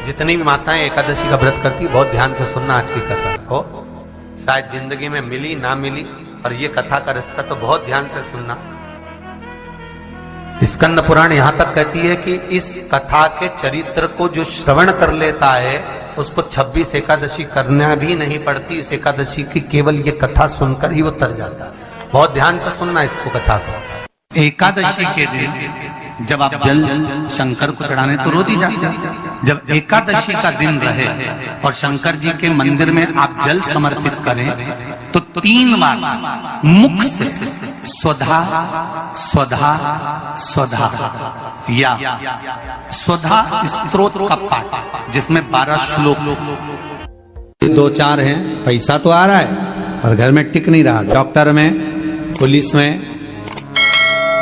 जितनी भी माताएं एकादशी का व्रत करती, बहुत ध्यान से सुनना आज की कथा हो, शायद जिंदगी में मिली ना मिली, और ये कथा का रिश्ता तो बहुत ध्यान से सुनना। स्कंद पुराण यहां तक कहती है कि इस कथा के चरित्र को जो श्रवण कर लेता है उसको 26 एकादशी करना भी नहीं पड़ती। इस एकादशी की केवल ये कथा सुनकर ही वो तर जाता है। बहुत ध्यान से सुनना इसको, कथा को। एकादशी के दिन जब आप जल शंकर को चढ़ाने तो रोज ही जाते हैं। जब एकादशी का दिन रहे और शंकर जी के मंदिर में आप जल समर्पित करें तो 3 बार मुख से स्वधा स्वधा स्वधा या स्वधा स्तोत्र का पाठ, जिसमें 12 श्लोक 2-4 हैं। पैसा तो आ रहा है और घर में टिक नहीं रहा। डॉक्टर में, पुलिस में,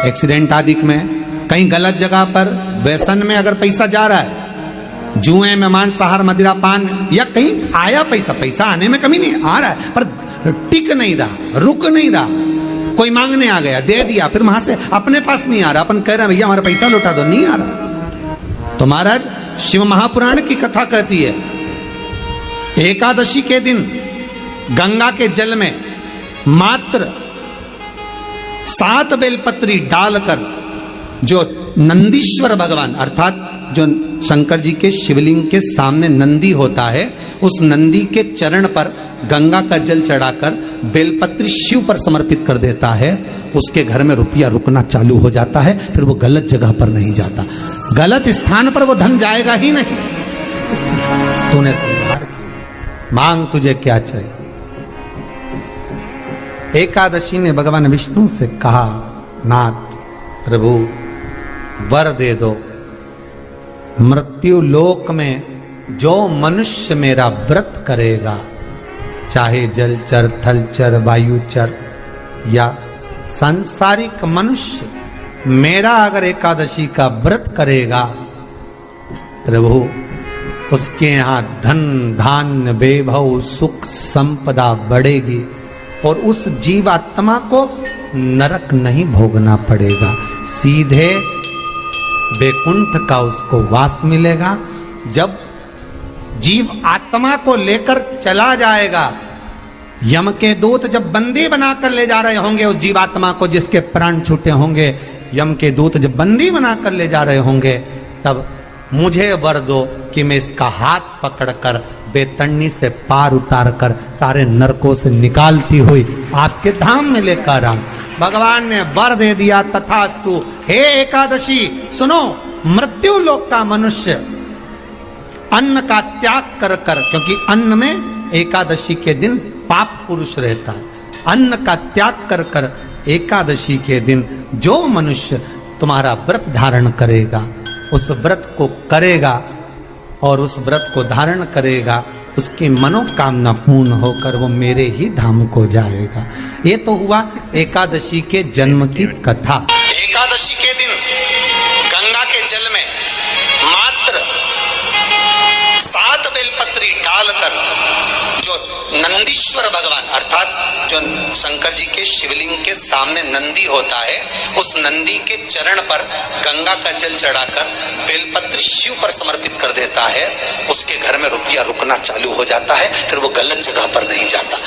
एक्सीडेंट आदि में, कहीं गलत जगह पर, व्यसन में अगर पैसा जा रहा है, जुए में, मांसाहार, मदिरा पान, या कहीं आया पैसा आने में कमी नहीं, आ रहा है पर टिक नहीं रहा, रुक नहीं रहा। कोई मांगने आ गया, दे दिया, फिर वहां से अपने पास नहीं आ रहा, अपन कह रहे हैं भैया हमारा पैसा लौटा दो, नहीं आ रहा। तो महाराज शिव महापुराण की कथा कहती है एकादशी के दिन गंगा के जल में मात्र 7 बेलपत्री डालकर जो नंदीश्वर भगवान अर्थात जो शंकर जी के शिवलिंग के सामने नंदी होता है, उस नंदी के चरण पर गंगा का जल चढ़ाकर बेलपत्री शिव पर समर्पित कर देता है, उसके घर में रुपया रुकना चालू हो जाता है। फिर वो गलत जगह पर नहीं जाता, गलत स्थान पर वो धन जाएगा ही नहीं। तूने संहार किया, मांग तुझे क्या चाहिए। एकादशी ने भगवान विष्णु से कहा, नाथ प्रभु वर दे दो, मृत्यु लोक में जो मनुष्य मेरा व्रत करेगा, चाहे जलचर, थलचर, वायुचर या सांसारिक मनुष्य, मेरा अगर एकादशी का व्रत करेगा, प्रभु उसके यहां धन धान्य वैभव सुख संपदा बढ़ेगी और उस जीवात्मा को नरक नहीं भोगना पड़ेगा, सीधे वैकुंठ का उसको वास मिलेगा। जब जीव आत्मा को लेकर चला जाएगा, यम के दूत जब बंदी बनाकर ले जा रहे होंगे उस जीवात्मा को, जिसके प्राण छूटे होंगे, यम के दूत जब बंदी बनाकर ले जा रहे होंगे, तब मुझे वर दो कि मैं इसका हाथ पकड़कर बेतन्नी से पार उतार कर सारे नरकों से निकालती हुई आपके धाम में लेकर आऊं। भगवान ने वर दे दिया, तथास्तु। हे एकादशी सुनो, मृत्यु लोक का मनुष्य अन्न का त्याग कर कर, क्योंकि अन्न में एकादशी के दिन पाप पुरुष रहता है, अन्न का त्याग कर कर एकादशी के दिन जो मनुष्य तुम्हारा व्रत धारण करेगा, उस व्रत को करेगा और उस व्रत को धारण करेगा, उसकी मनोकामना पूर्ण होकर वो मेरे ही धाम को जाएगा। ये तो हुआ एकादशी के जन्म की कथा। एकादशी के दिन गंगा के जल में मात्र 7 बेलपत्री डालकर जो नंदीश्वर भगवान अर्थात जो शंकर जी के शिवलिंग के सामने नंदी होता है, उस नंदी के चरण पर गंगा का जल चढ़ाकर बेलपत्री शिव पर समर्पित कर देता है, उसके घर में रुपया रुकना चालू हो जाता है। फिर वो गलत जगह पर नहीं जाता,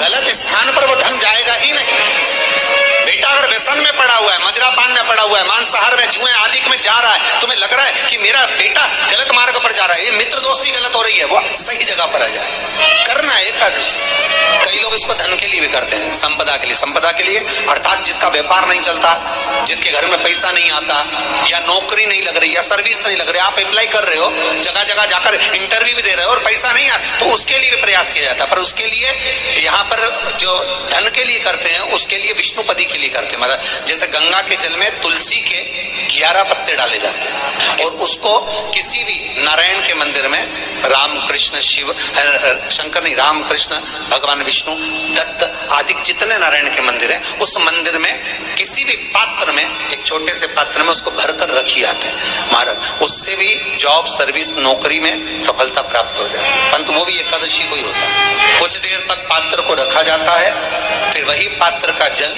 गलत स्थान पर वो धन जाएगा ही नहीं। बेटा अगर व्यसन में पड़ा हुआ है, मदिरा पान में पड़ा हुआ है, मांसाहार में, जुए आदि में जा रहा है, तुम्हें लग रहा है कि मेरा बेटा गलत मार्ग पर जा रहा है, ये मित्र दोस्ती गलत हो रही है, वो सही जगह पर आ जाए। करना है एकादशी। कई लोग इसको धन के लिए भी करते हैं, संपदा के लिए। संपदा के लिए अर्थात जिसका व्यापार नहीं चलता, जिसके घर में पैसा नहीं आता, या नौकरी नहीं लग रही, या सर्विस नहीं लग रही, आप अप्लाई कर रहे हो, जगह जगह जाकर इंटरव्यू भी दे रहे हो और पैसा नहीं आता, तो उसके लिए भी प्रयास किया जाता है। पर उसके लिए यहाँ पर जो धन के लिए करते हैं, उसके लिए विष्णुपदी के लिए करते हैं। मतलब जैसे गंगा के जल में तुलसी के 11 पत्ते डाले जाते हैं और उसको किसी भी नारायण के मंदिर में राम कृष्ण शिव शंकर नहीं, राम कृष्ण भगवान विष्णु दत्त आदि जितने नारायण के मंदिर हैं, उस मंदिर में किसी भी पात्र में, एक छोटे से पात्र में उसको भरकर रखी जाते हैं महाराज। उससे भी जॉब सर्विस नौकरी में सफलता प्राप्त हो जाती है। परंतु वो भी एकादशी को ही होता है। कुछ देर तक पात्र को रखा जाता है, फिर वही पात्र का जल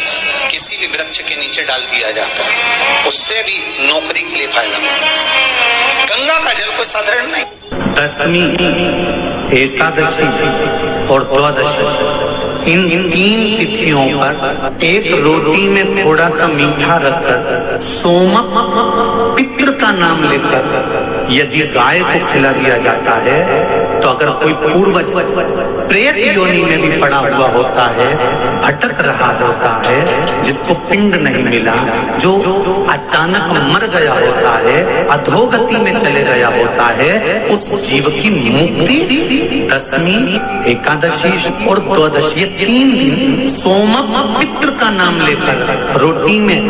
किसी भी वृक्ष के नीचे डाल दिया जाता है, उससे भी नौकरी के लिए फायदा मिलता है। गंगा का जल कोई साधारण नहीं। दशमी, एकादशी और द्वादशी, इन 3 तिथियों पर एक रोटी में थोड़ा सा मीठा रखकर सोमक पितृ का नाम लेकर यदि गाय को खिला दिया जाता है, तो अगर कोई पूर्वज प्रेत योनि में भी पड़ा हुआ होता है, भटक रहा होता है, जिसको पिंड नहीं मिला, जो अचानक मर गया होता है, अधोगति में चले गया होता है, उस जीव की मुक्ति दशमी, एकादशी और द्वादशी, ये 3 दिन सोमक पितृ का नाम लेकर रोटी में,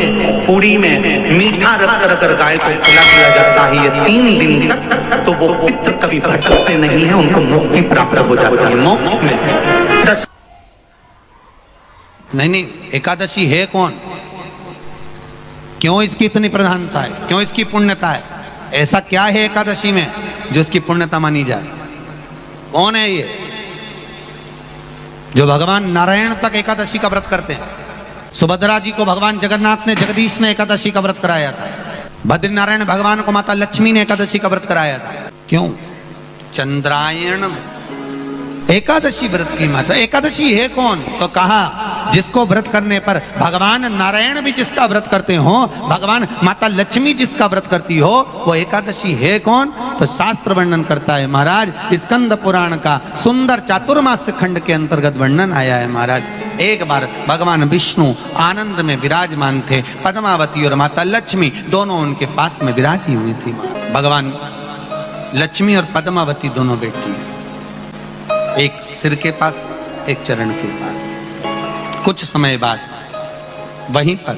पूड़ी में मीठा रखकर अगर गाय को खिला दिया जाता है, ये 3 दिन तक, तो वो पितृ कभी भटकते नहीं है, उनको मुक्ति प्राप्त हो जाती है, मोक्ष में। नहीं, एकादशी है कौन? क्यों इसकी इतनी प्रधानता है? क्यों इसकी पुण्यता है? ऐसा क्या है एकादशी में जो इसकी पुण्यता मानी जाए? कौन है ये जो भगवान नारायण तक एकादशी का व्रत करते हैं? सुभद्रा जी को भगवान जगन्नाथ ने, जगदीश ने एकादशी का व्रत कराया था। बद्रीनारायण भगवान को माता लक्ष्मी ने एकादशी का व्रत कराया था। क्यों? चंद्रायण एकादशी व्रत की माता। एकादशी है कौन? तो कहा जिसको व्रत करने पर भगवान नारायण भी जिसका व्रत करते हो, भगवान माता लक्ष्मी जिसका व्रत करती हो, वो एकादशी है कौन? तो शास्त्र वर्णन करता है महाराज, स्कंद पुराण का सुंदर चातुर्मास्य खंड के अंतर्गत वर्णन आया है महाराज। एक बार भगवान विष्णु आनंद में विराजमान थे, पद्मावती और माता लक्ष्मी दोनों उनके पास में विराजी हुई थी। भगवान लक्ष्मी और पद्मावती दोनों बैठी, एक सिर के पास, एक चरण के पास। कुछ समय बाद वहीं पर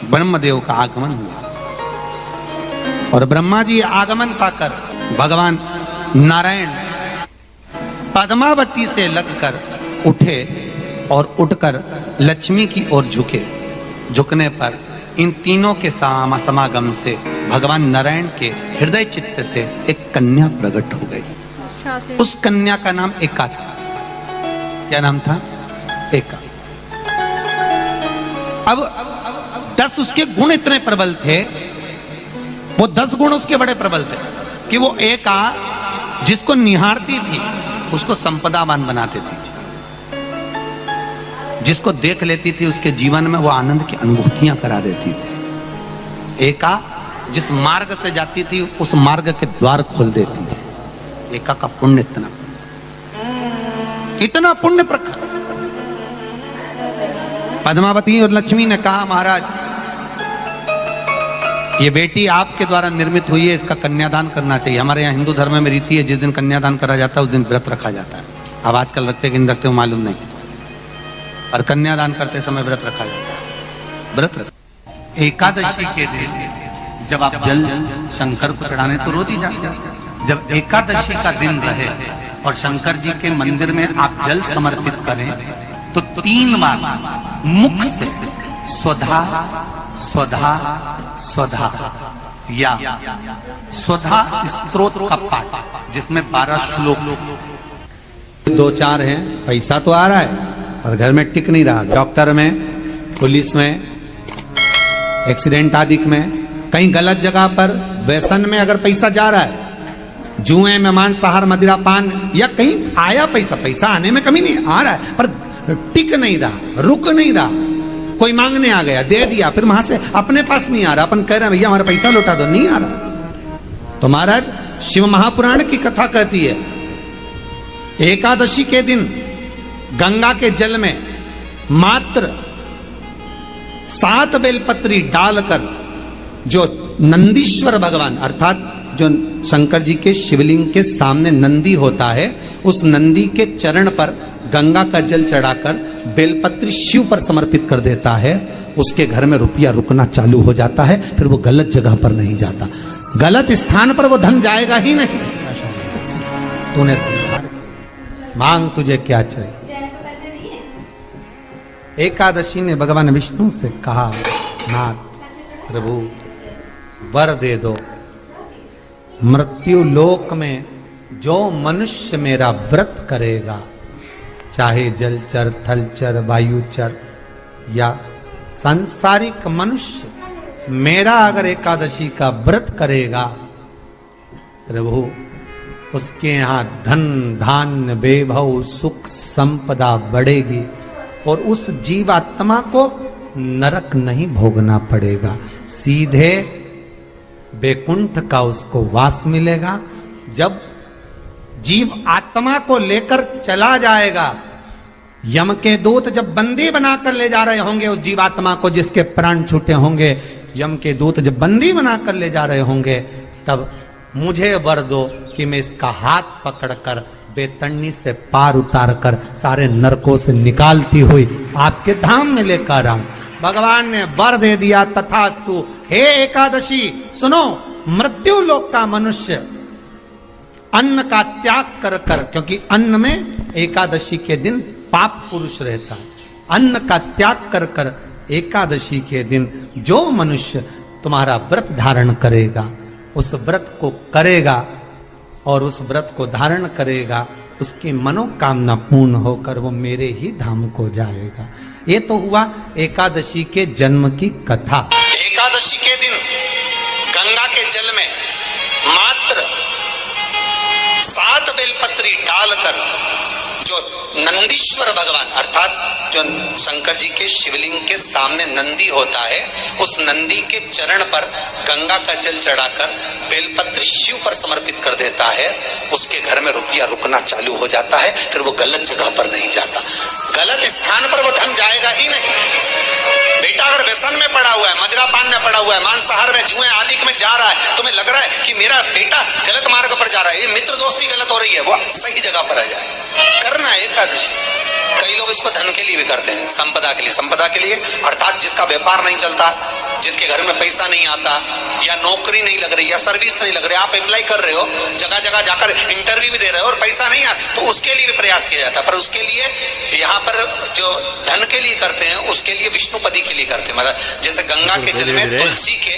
ब्रह्मदेव का आगमन हुआ और ब्रह्मा जी आगमन पाकर भगवान नारायण पद्मावती से लगकर उठे और उठकर लक्ष्मी की ओर झुके। झुकने पर इन तीनों के समागम से भगवान नारायण के हृदय चित्त से एक कन्या प्रकट हो गई। उस कन्या का नाम एका था। क्या नाम था? एका। अब 10 उसके गुण इतने प्रबल थे, वो 10 गुण उसके बड़े प्रबल थे कि वो एका जिसको निहारती थी उसको संपदावान बना देती थी, जिसको देख लेती थी उसके जीवन में वो आनंद की अनुभूतियां करा देती थी। एका जिस मार्ग से जाती थी उस मार्ग के द्वार खोल देती थी। एका का पुण्य इतना पुण्य प्रखर। पद्मावती और लक्ष्मी ने कहा महाराज ये बेटी आपके द्वारा निर्मित हुई है, इसका कन्यादान करना चाहिए। हमारे यहाँ हिंदू धर्म में रीति है, जिस दिन कन्यादान करा जाता है उस दिन व्रत रखा जाता है। अब आजकल रखते कि नहीं रखते हो मालूम नहीं, और कन्यादान करते समय व्रत रखा जाता है। व्रत रख एकादशी के दिन जब आप जल शंकर को चढ़ाने तो रोज ही जाते, जब एकादशी का दिन रहे और शंकर जी के मंदिर में आप जल समर्पित करें तो 3 बार मुख से स्वधा स्वधा स्वधा या स्वधा स्तोत्र का पाठ, जिसमें 12 श्लोक 2-4 हैं। पैसा तो आ रहा है और घर में टिक नहीं रहा। डॉक्टर में, पुलिस में, एक्सीडेंट आदि में, कहीं गलत जगह पर, व्यसन में अगर पैसा जा रहा है, जुए में, मांसाहार, मदिरा पान, या कहीं आया पैसा आने में कमी नहीं, आ रहा है पर टिक नहीं रहा, रुक नहीं रहा। कोई मांगने आ गया, दे दिया, फिर वहां से अपने पास नहीं आ रहा, अपन कह रहे हैं भैया हमारा पैसा लौटा दो, नहीं आ रहा। तो महाराज शिव महापुराण की कथा कहती है एकादशी के दिन गंगा के जल में मात्र 7 बेलपत्री डालकर जो नंदीश्वर भगवान अर्थात जो शंकर जी के शिवलिंग के सामने नंदी होता है, उस नंदी के चरण पर गंगा का जल चढ़ाकर बेलपत्री शिव पर समर्पित कर देता है, उसके घर में रुपया रुकना चालू हो जाता है। फिर वो गलत जगह पर नहीं जाता, गलत स्थान पर वो धन जाएगा ही नहीं। तूने समझा, मांग तुझे क्या चाहिए। एकादशी ने भगवान विष्णु से कहा, नाथ प्रभु वर दे दो, मृत्यु लोक में जो मनुष्य मेरा व्रत करेगा, चाहे जलचर, थलचर, वायुचर या सांसारिक मनुष्य, मेरा अगर एकादशी का व्रत करेगा, प्रभु उसके यहाँ धन धान्य वैभव सुख संपदा बढ़ेगी और उस जीवात्मा को नरक नहीं भोगना पड़ेगा, सीधे वैकुंठ का उसको वास मिलेगा। जब जीव आत्मा को लेकर चला जाएगा, यम के दूत जब बंदी बनाकर ले जा रहे होंगे उस जीवात्मा को जिसके प्राण छूटे होंगे, यम के दूत जब बंदी बनाकर ले जा रहे होंगे, तब मुझे वर दो कि मैं इसका हाथ पकड़कर बेतन्नी से पार उतार कर सारे नरकों से निकालती हुई आपके धाम में लेकर आऊं। भगवान ने वर दे दिया, तथास्तु। हे एकादशी सुनो, मृत्यु लोक का मनुष्य अन्न का त्याग कर कर, क्योंकि अन्न में एकादशी के दिन पाप पुरुष रहता है, अन्न का त्याग कर कर एकादशी के दिन जो मनुष्य तुम्हारा व्रत धारण करेगा, उस व्रत को करेगा और उस व्रत को धारण करेगा, उसकी मनोकामना पूर्ण होकर वो मेरे ही धाम को जाएगा। ये तो हुआ एकादशी के जन्म की कथा। एकादशी के दिन गंगा के जल में मात्र 7 बेलपत्री डालकर जो नंदीश्वर भगवान अर्थात जो शंकर जी के शिवलिंग के सामने नंदी होता है, उस नंदी के चरण पर गंगा का जल चढ़ाकर बेलपत्री शिव पर समर्पित कर देता है, उसके घर में रुपया रुकना चालू हो जाता है। फिर वो गलत जगह पर नहीं जाता, गलत स्थान पर वो धन जाएगा ही नहीं। बेटा अगर व्यसन में पड़ा हुआ है, मदिरापान में पड़ा हुआ है, मांसाहार में, जुए आदि में जा रहा है, तुम्हें लग रहा है कि मेरा बेटा गलत मार्ग पर जा रहा है, ये मित्र दोस्ती गलत हो रही है, वो सही जगह पर आ जाए। करना है एकादशी। कई लोग इसको धन के लिए भी करते हैं, संपदा के लिए। संपदा के लिए अर्थात जिसका व्यापार नहीं चलता, जिसके घर में पैसा नहीं आता, या नौकरी नहीं लग रही, या सर्विस नहीं लग रही, आप अप्लाई कर रहे हो, जगह जगह जाकर इंटरव्यू भी दे रहे हो और पैसा नहीं आता, तो उसके लिए भी प्रयास किया जाता है। पर उसके लिए यहाँ पर जो धन के लिए करते हैं, उसके लिए विष्णुपदी के लिए करते हैं। मतलब जैसे गंगा के जल में तुलसी के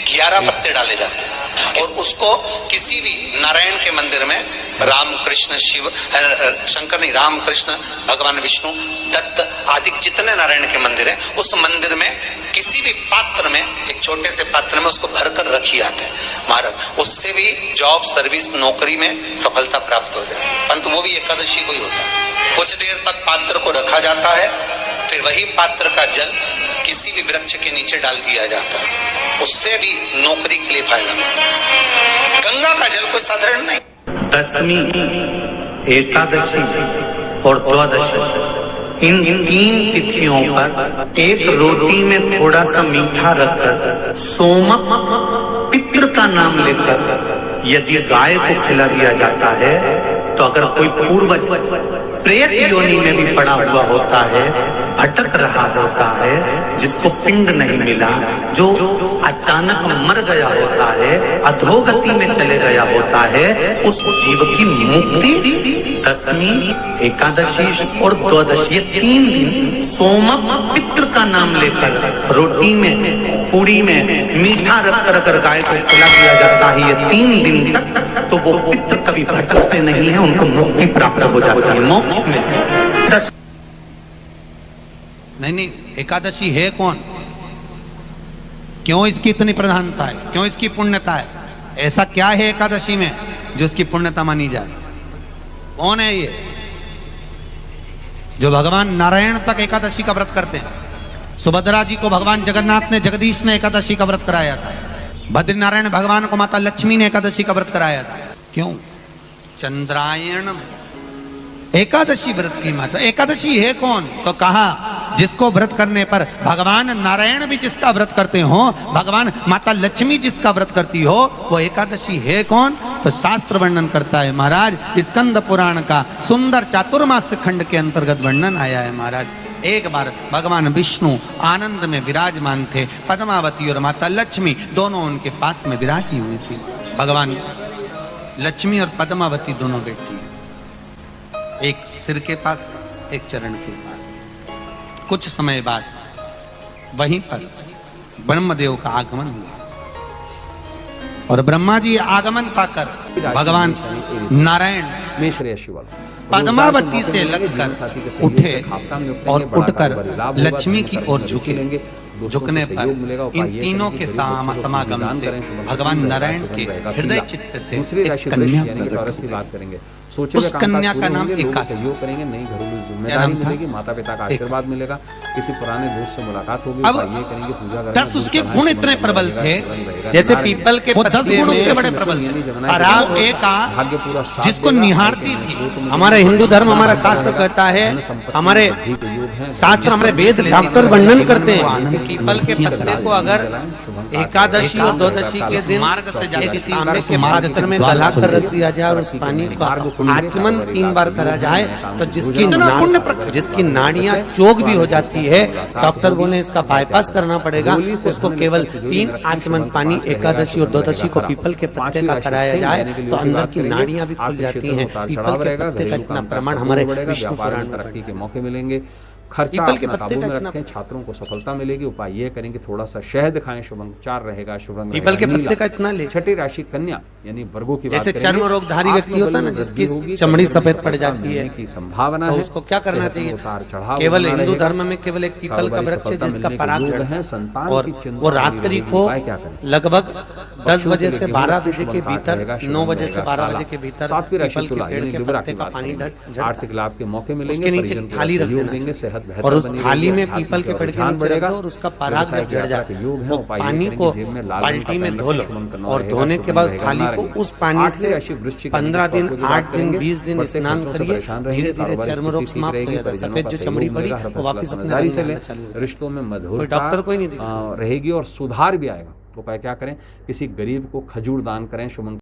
11 पत्ते डाले जाते हैं और उसको किसी भी नारायण के मंदिर में, राम कृष्ण शिव शंकर नहीं, राम कृष्ण भगवान विष्णु दत्त आदि जितने नारायण के मंदिर हैं, उस मंदिर में किसी भी पात्र में, एक छोटे से पात्र में उसको भरकर रखी जाते हैं महाराज। उससे भी जॉब सर्विस नौकरी में सफलता प्राप्त हो जाती है। परंतु वो भी एकादशी को ही होता है। कुछ देर तक पात्र को रखा जाता है, फिर वही पात्र का जल किसी भी वृक्ष के नीचे डाल दिया जाता है, उससे भी नौकरी के लिए फायदा मिलता है। गंगा का जल कोई साधारण नहीं। दशमी, एकादशी और द्वादशी, इन 3 तिथियों पर एक रोटी में थोड़ा सा मीठा रखकर सोमक पितृ का नाम लेकर यदि गाय को खिला दिया जाता है, तो अगर कोई पूर्वज प्रेत योनि में भी पड़ा हुआ होता है, भटक रहा होता है, जिसको पिंड नहीं मिला, जो अचानक मर गया होता है, अधोगति में चले गया होता है, उस जीव की मुक्ति दशमी, एकादशी और द्वादशी, 3 दिन सोमक पितृ का नाम लेकर रोटी में, पूड़ी में मीठा रखकर अगर गाय को खिला दिया जाता है ये 3 दिन तक, तो वो पितृ कभी भटकते नहीं है, उनको मुक्ति प्राप्त हो जाती है, मोक्ष में। नहीं, एकादशी है कौन, क्यों इसकी इतनी प्रधानता है, क्यों इसकी पुण्यता है, ऐसा क्या है एकादशी में जो इसकी पुण्यता मानी जाए? कौन है ये जो भगवान नारायण तक एकादशी का व्रत करते हैं? सुभद्रा जी को भगवान जगन्नाथ ने, जगदीश ने एकादशी का व्रत कराया था। बद्रीनारायण भगवान को माता लक्ष्मी ने एकादशी का व्रत कराया था। क्यों? चंद्रायण एकादशी व्रत की माता। एकादशी है कौन? तो कहा जिसको व्रत करने पर भगवान नारायण भी जिसका व्रत करते हो, भगवान माता लक्ष्मी जिसका व्रत करती हो, वो एकादशी है कौन? तो शास्त्र वर्णन करता है महाराज, स्कंद पुराण का सुंदर चातुर्मास्य खंड के अंतर्गत वर्णन आया है महाराज। एक बार भगवान विष्णु आनंद में विराजमान थे, पद्मावती और माता लक्ष्मी दोनों उनके पास में विराजी हुई थी। भगवान लक्ष्मी और पद्मावती दोनों बैठी, एक सिर के पास, एक चरण के पास। कुछ समय बाद वहीं पर ब्रह्मदेव का आगमन हुआ और ब्रह्मा जी आगमन पाकर भगवान नारायण पद्मावती से लगकर उठे और उठकर लक्ष्मी की ओर झुके। दोस्तों झुकने से पर सहयोग मिलेगा। उपाय इन ये तीनों करें के कि गरीब बच्चों को समागम दान से करें, शुभ भगवान रहेगा, नारायण शुभ के रहेगा, हृदय पीला। चित्त से दूसरी एक राशि कन्या वृश्चिक यानी कि प्रकट टॉरस की हुई। बात करेंगे। सोचे उस हुए कामकाज कन्या पूरे का नाम होंगे, लोग एका। सहयोग करेंगे, नई घरेलू क्या जिम्मेदारी नाम था? मिलेगी, माता पिता का एका। आशीर्वाद मिलेगा, किसी पुराने दोस्त से मुलाकात होगी। अब उपाय ये करेंगे, पूजा करेंगे, 10 उसके गुण इतने प्रबल थे, जैसे पीपल के वो 10 पत्ते गुण उसके में बड़े प्रबल थे। पराग वो एका भाग्य पूरा साथ जिसको देगा, निहारती आगे थी। स्रोत में हमारे देगा, हिंदू धर्म, हमारा धन शास्त्र बढ़ेगा, कहता है, धन संपत्ति हमारे वृद्धि के योग हैं, शास्त्र, हमारे वेद डॉक्टर वर्णन करते हैं कि पीपल के पत्ते को अगर एकादशी और द्वादशी के दिन मार्ग से जाती एक थी, तांबे के मार्ग पात्र में के गला कर द्वार रख दिया जाए और उस पानी को आचमन 3 बार करा जाए तो जिसकी नाड़ियां चोक भी हो जाती है, डॉक्टर बोले इसका बाईपास करना पड़ेगा, उसको केवल 3 आचमन पानी एकादशी और द्वादशी को पीपल के पत्ते का कराया जाए तो अंदर की नाड़ियां भी खुल जाती हैं। पीपल के पत्ते का इतना प्रमाण हमारे विष्णु पुराण में तरक्की के मौके मिलेंगे। खर्चा पीपल के अपना पत्ते काबू का में इतना- रखें, छात्रों को सफलता मिलेगी। उपाय ये करेंगे, थोड़ा सा शहद खाएं, शुभ अंक 4 रहेगा, शुभ रंग पीपल के रहेगा पत्ते नीला। का इतना ले। छठी राशि कन्या यानी वर्गों की बात जैसे करेंगे। चर्म रोगधारी व्यक्ति होता है ना, आत्मबल जिसकी वृद्धि होगी, चमड़ी करियर में सफेद पड़ सफलता जाती है, मिलने की संभावना तो है। उसको क्या करना सेहत में चाहिए? उतार चढ़ाव केवल बना हिंदू रहेगा। धर्म में केवल एक पीपल का कारोबारी वृक्ष है सफलता जिसका मिलने के पराग योग जड़ हैं, है संतान और की चिंता वो बनी रात्रि रहेगी। को उपाय क्या करें? लगभग 10 बजे से 12 बजे शुभ के अंक 8 भीतर, रहेगा, शुभ 9 रंग बजे से रहेगा 12 काला। बजे के भीतर सातवीं राशि पीपल के तुला पेड़ यानी के लिब्रा पत्ते की का बात पानी करेंगे। झड़ता आर्थिक लाभ के मौके मिलेंगे, उसके नीचे परिजन को थाली रख सहयोग देना देंगे, चाहिए। सेहत बेहतर और उस बनी थाली रहेगी, में आध्यात्मिक पीपल के और पेड़ के रुझान नीचे रख बढ़ेगा। दो और उसका पराग व्यवसाय जब की जड़ यात्रा जाए के योग है। वो उपाय ये पानी करेंगे, को जेब में लाल रंग बाल्टी का में पेन धो लो रखें, शुभ करना और रहेगा, धोने शुभ के रंग बाद रहेगा थाली को नारंगी। उस पानी आठवीं से राशि वृश्चिक 15 दिन, यानी कि 8 दिन, करेंगे। 20 दिन बढ़ते स्नान खर्चों से करिए, परेशान धीरे रहेंगे, धीरे कारोबारी चर्म स्थिति रोग ठीक समाप्त हो रहेगी, जाता है। परिजनों सफेद का जो सहयोग चमड़ी पड़ी मिलेगा, हर वो फैसला वापस अपने समझदारी रंग से में लें। आना चालू हो जाएगा। रिश्तों में कोई मधुरता डॉक्टर कोई नहीं दिखा रहेगी और सुधार भी आएगा। उपाय क्या करें? किसी गरीब को खजूर दान करें, शुभ अंक